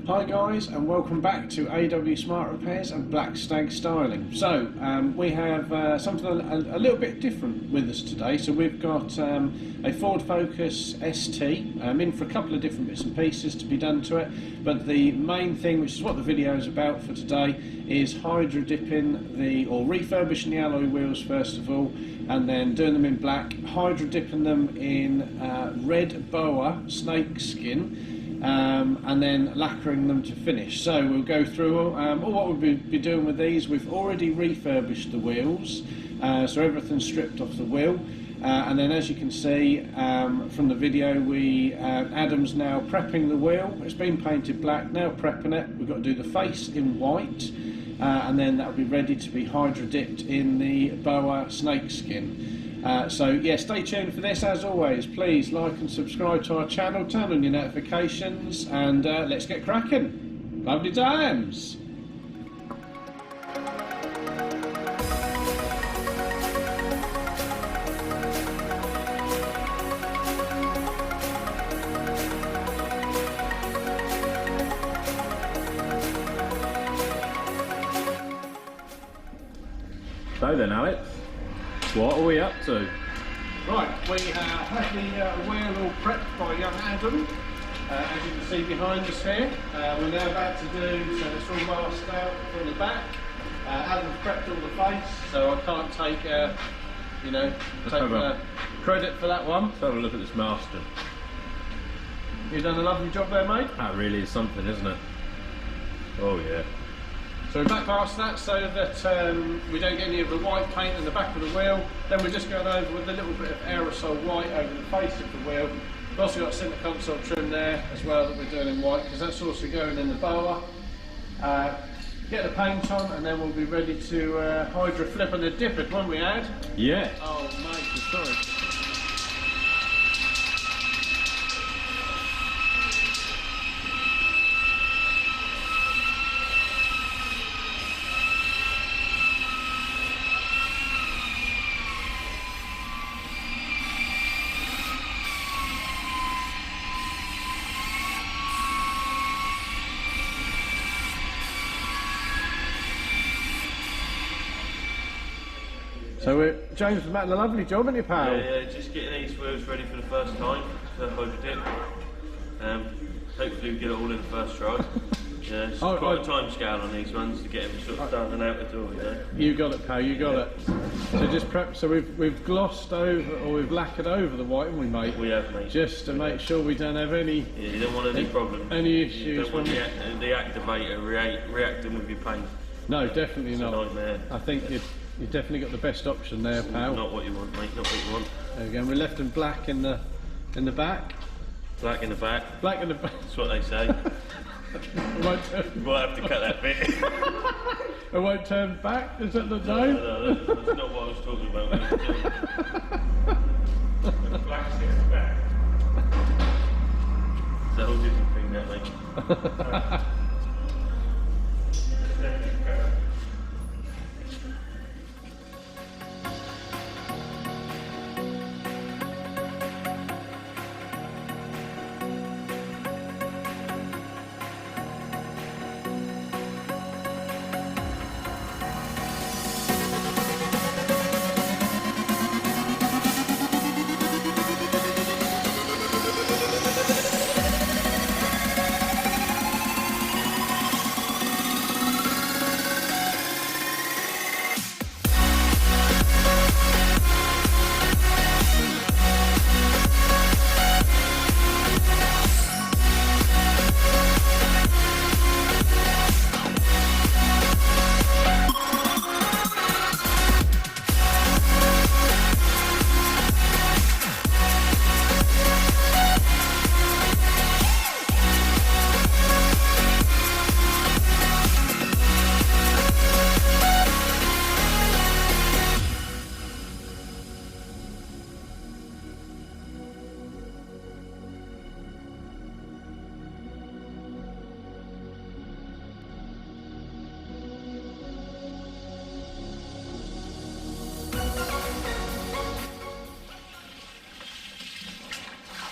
Hi guys, and welcome back to AW Smart Repairs and Black Stag Styling. So we have something a little bit different with us today. So we've got a Ford Focus ST in for a couple of different bits and pieces to be done to it, but the main thing, which is what the video is about for today, is hydro dipping or refurbishing the alloy wheels first of all, and then doing them in black, hydro dipping them in red boa snakeskin, and then lacquering them to finish. So we'll go through all what we'll be doing with these. We've already refurbished the wheels, so everything's stripped off the wheel, and then as you can see from the video, Adam's now prepping the wheel. It's been painted black, now prepping it. We've got to do the face in white, and then that'll be ready to be hydro dipped in the boa snakeskin. So yeah, stay tuned for this. As always, please like and subscribe to our channel, turn on your notifications, and let's get cracking. Lovely times. So then, Alex, what are we up to? Right, we have the wheel all prepped by young Adam, as you can see behind us here. We're now about to do, so it's all masked out from the back. Adam's prepped all the face, so I can't take, credit for that one. Let's have a look at this master. You've done a lovely job there, mate. That really is something, isn't it? Oh yeah. So we back mask that so that we don't get any of the white paint in the back of the wheel. Then we're just going over with a little bit of aerosol white over the face of the wheel. We've also got centre console trim there as well that we're doing in white, because that's also going in the boa. Get the paint on, and then we'll be ready to hydro flip and dip it, won't we, Ad? Yeah. Oh mate, sorry. So James has done a lovely job, hasn't he, pal? Yeah, just getting these wheels ready for the first time for hydro dip. Hopefully we get it all in the first try. Yeah, it's quite a time scale on these ones to get them sort of done and out the door, you know. You got it, pal, you got it. So just prep, so we've glossed over, or we've lacquered over the white, haven't we, mate? We have, mate. Just to make sure we don't have any... Yeah, you don't want any problems. Any issues. You don't want the activator reacting with your paint. No, definitely it's not. A nightmare. I think you've definitely got the best option there, pal. Not what you want, mate, not what you want. There we go, we left them black in the back. Black in the back. Black in the back. That's what they say. You might have to cut that bit. It won't turn back, is that the zone? No, that's not what I was talking about when I was doing it. Black sticks back. It's a whole different thing that, mate.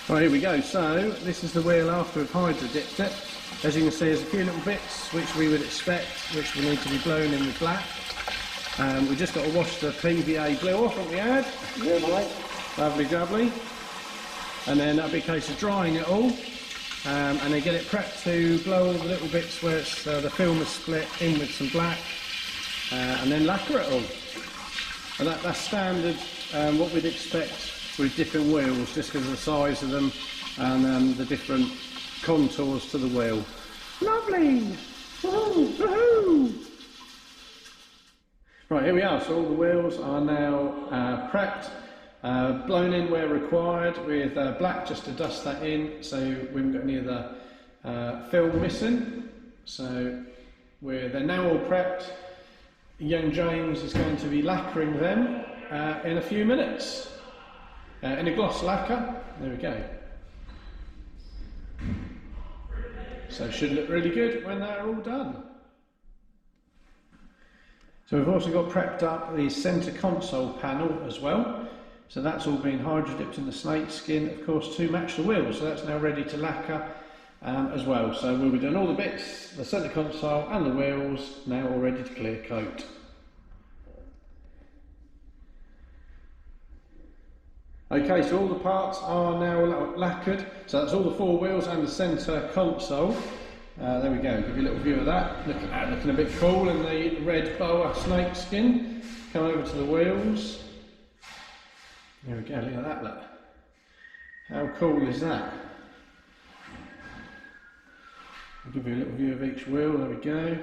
Right, here we go. So this is the wheel after we've hydro dipped it. As you can see, there's a few little bits which we would expect, which will need to be blown in with black. We just got to wash the PVA blue off, haven't we, Ad? Yeah, mate. Lovely jubbly. And then that'll be a case of drying it all, and then get it prepped to blow all the little bits where it's, the film is split in with some black, and then lacquer it all. And that's standard, what we'd expect with different wheels, just because of the size of them and the different contours to the wheel. Lovely! Woohoo! Woohoo! Right, here we are. So all the wheels are now prepped, blown in where required with black just to dust that in, so we haven't got any of the film missing. So they're now all prepped. Young James is going to be lacquering them in a few minutes in a gloss lacquer. There we go. So it should look really good when they're all done. So we've also got prepped up the centre console panel as well. So that's all been hydro dipped in the snakeskin, of course, to match the wheels. So that's now ready to lacquer as well. So we'll be doing all the bits, the centre console and the wheels, now all ready to clear coat. Okay, so all the parts are now lacquered. So that's all the four wheels and the centre console. There we go, give you a little view of that. Look at that, looking a bit cool in the red boa snakeskin. Come over to the wheels. There we go, look at that, look. How cool is that? I'll give you a little view of each wheel, there we go.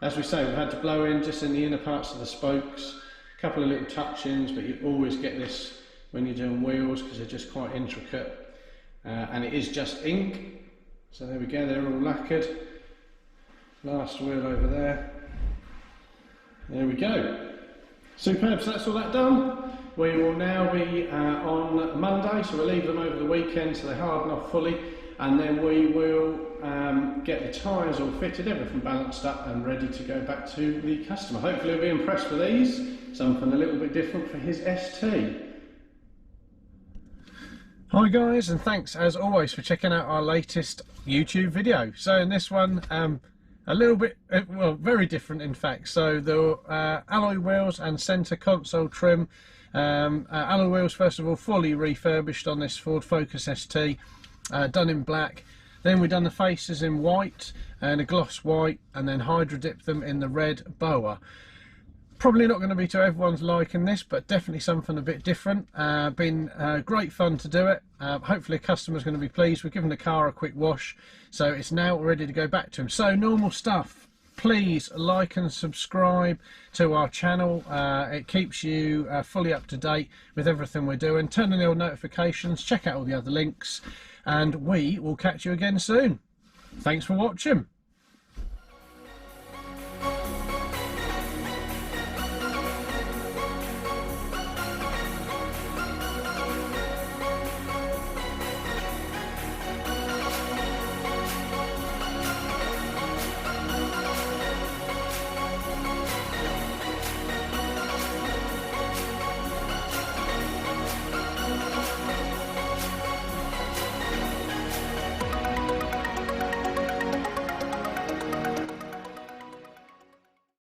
As we say, we've had to blow in just in the inner parts of the spokes. A couple of little touch-ins, but you always get this when you're doing wheels because they're just quite intricate. And it is just ink. So there we go, they're all lacquered. Last wheel over there. There we go. Superb, so that's all that done. We will now be on Monday, so we'll leave them over the weekend so they harden off fully, and then we will get the tyres all fitted, everything balanced up and ready to go back to the customer. Hopefully he'll be impressed with these, something a little bit different for his ST. Hi guys, and thanks as always for checking out our latest YouTube video. So in this one, a little bit, well, very different in fact. So the alloy wheels and centre console trim. Alloy wheels first of all fully refurbished on this Ford Focus ST, done in black. Then we've done the faces in white and a gloss white, and then hydro dipped them in the red boa. Probably not going to be to everyone's liking this, but definitely something a bit different. Been great fun to do it. Hopefully a customer's going to be pleased. We've given the car a quick wash, so it's now ready to go back to him. So normal stuff. Please like and subscribe to our channel. It keeps you fully up to date with everything we're doing. Turn on the notifications, check out all the other links, and we will catch you again soon. Thanks for watching.